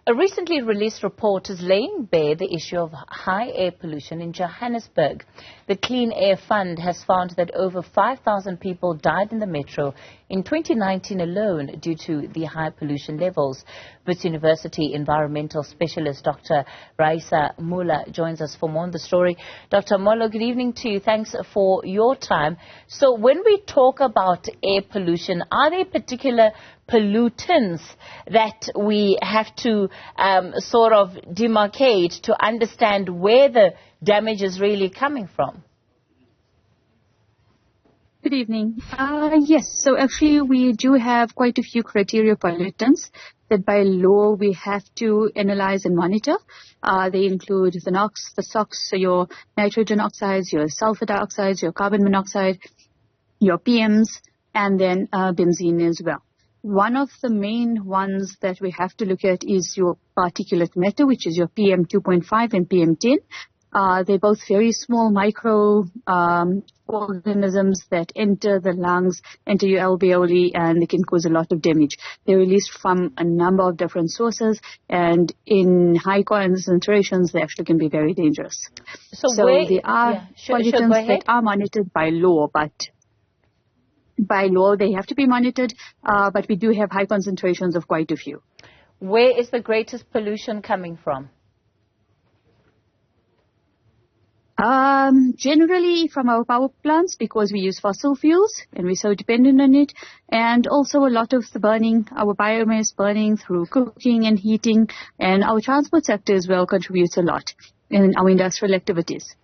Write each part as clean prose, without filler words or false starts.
A recently released report is laying bare the issue of high air pollution in Johannesburg. The Clean Air Fund has found that over 5,000 people died in the metro in 2019 alone due to the high pollution levels. Wits University Environmental Specialist Dr. Raeesa Moolla joins us for more on the story. Dr. Moolla, good evening to you. Thanks for your time. So when we talk about air pollution, are there particular pollutants that we have to sort of demarcate to understand where the damage is really coming from? Good evening. Yes, so actually we do have quite a few criteria pollutants that by law we have to analyze and monitor. They include the NOx, the SOx, so your nitrogen oxides, your sulfur dioxides, your carbon monoxide, your PMs, and then benzene as well. One of the main ones that we have to look at is your particulate matter, which is your PM 2.5 and PM 10. They're both very small micro organisms that enter the lungs, enter your alveoli, and they can cause a lot of damage. They're released from a number of different sources, and in high concentrations, they actually can be very dangerous. So there are pollutants that are monitored by law, but by law, they have to be monitored, but we do have high concentrations of quite a few. Where is the greatest pollution coming from? Generally from our power plants, because we use fossil fuels and we're so dependent on it, and also a lot of the burning, our biomass burning through cooking and heating, and our transport sector as well contributes a lot in our industrial activities.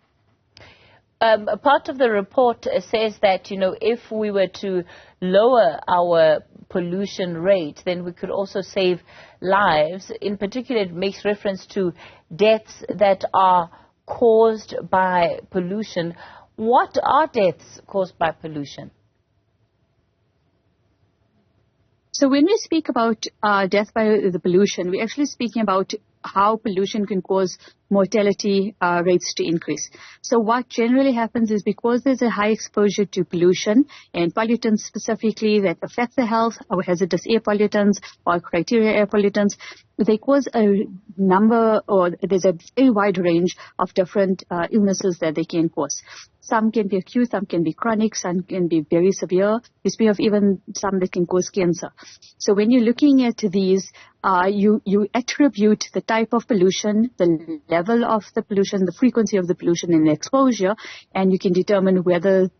A part of the report says that, you know, if we were to lower our pollution rate, then we could also save lives. In particular, it makes reference to deaths that are caused by pollution. What are deaths caused by pollution? So when we speak about death by the pollution, we're actually speaking about how pollution can cause mortality rates to increase. So what generally happens is, because there's a high exposure to pollution and pollutants specifically that affect the health, our hazardous air pollutants or criteria air pollutants, they cause a number, or there's a very wide range of different illnesses that they can cause. Some can be acute, some can be chronic, some can be very severe. We speak of even some that can cause cancer. So when you're looking at these, you attribute the type of pollution, the level of the pollution, the frequency of the pollution and the exposure, and you can determine whether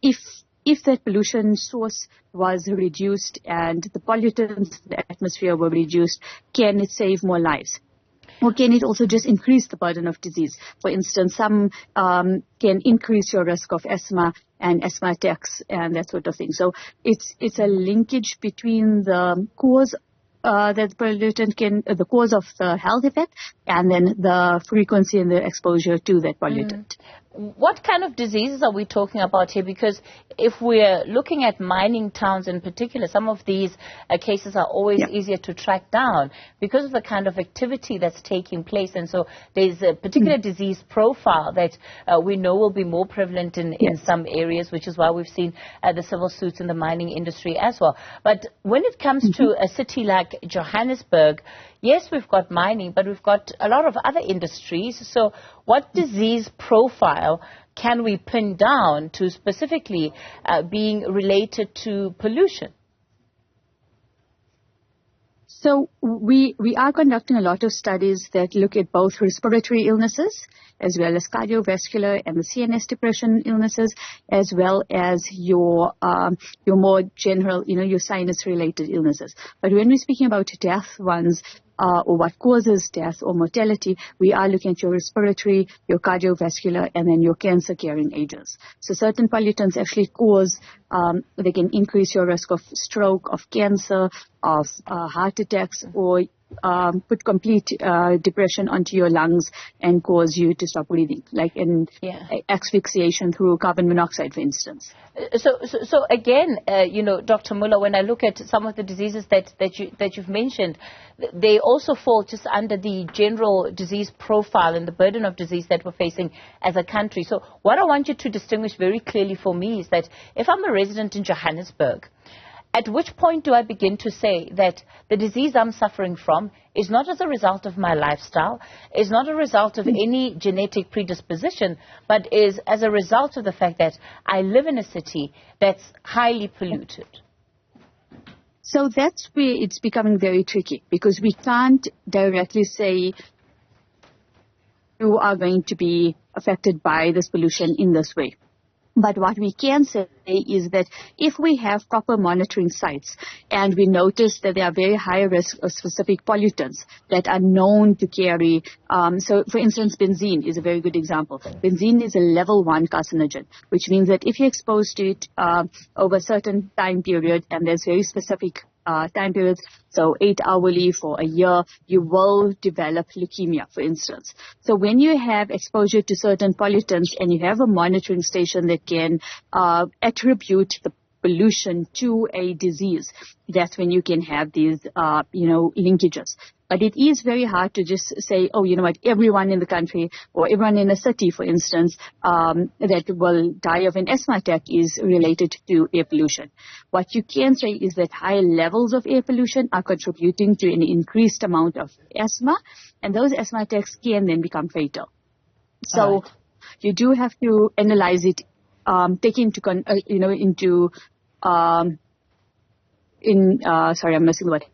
if that pollution source was reduced and the pollutants in the atmosphere were reduced, can it save more lives? Or can it also just increase the burden of disease? For instance, some can increase your risk of asthma and asthma attacks and that sort of thing. So it's a linkage between the cause that the pollutant can, the cause of the health effect, and then the frequency and the exposure to that pollutant. What kind of diseases are we talking about here? Because if we're looking at mining towns in particular, some of these cases are always easier to track down because of the kind of activity that's taking place. And so there's a particular disease profile that we know will be more prevalent in some areas, which is why we've seen the civil suits in the mining industry as well. But when it comes to a city like Johannesburg, yes, we've got mining, but we've got a lot of other industries. So what disease profile can we pin down to specifically being related to pollution? So we are conducting a lot of studies that look at both respiratory illnesses as well as cardiovascular and the CNS depression illnesses, as well as your more general, your sinus-related illnesses. But when we're speaking about death ones, or what causes death or mortality, we are looking at your respiratory, your cardiovascular, and then your cancer-carrying agents. So certain pollutants actually cause, they can increase your risk of stroke, of cancer, of heart attacks, or put complete depression onto your lungs and cause you to stop breathing, like in asphyxiation through carbon monoxide, for instance. So again, Dr. Moolla, when I look at some of the diseases that you've mentioned, they also fall just under the general disease profile and the burden of disease that we're facing as a country. So what I want you to distinguish very clearly for me is that if I'm a resident in Johannesburg, at which point do I begin to say that the disease I'm suffering from is not as a result of my lifestyle, is not a result of any genetic predisposition, but is as a result of the fact that I live in a city that's highly polluted? So that's where it's becoming very tricky, because we can't directly say you are going to be affected by this pollution in this way. But what we can say is that if we have proper monitoring sites and we notice that there are very high risk of specific pollutants that are known to carry, so for instance, benzene is a very good example. Benzene is a level 1 carcinogen, which means that if you're exposed to it over a certain time period, and there's very specific time periods, so 8 hourly for a year, you will develop leukemia, for instance. So when you have exposure to certain pollutants and you have a monitoring station that can attribute the pollution to a disease, that's when you can have these, linkages. But it is very hard to just say, oh, you know what, everyone in the country or everyone in a city, for instance, that will die of an asthma attack is related to air pollution. What you can say is that high levels of air pollution are contributing to an increased amount of asthma, and those asthma attacks can then become fatal. So you do have to analyze it, take into, sorry, I'm missing the word.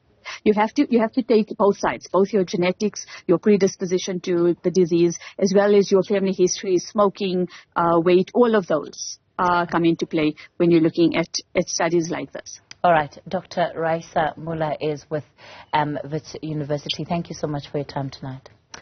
You have to take both sides, both your genetics, your predisposition to the disease, as well as your family history, smoking, weight, all of those come into play when you're looking at studies like this. All right. Dr. Raeesa Moolla is with Wits University. Thank you so much for your time tonight.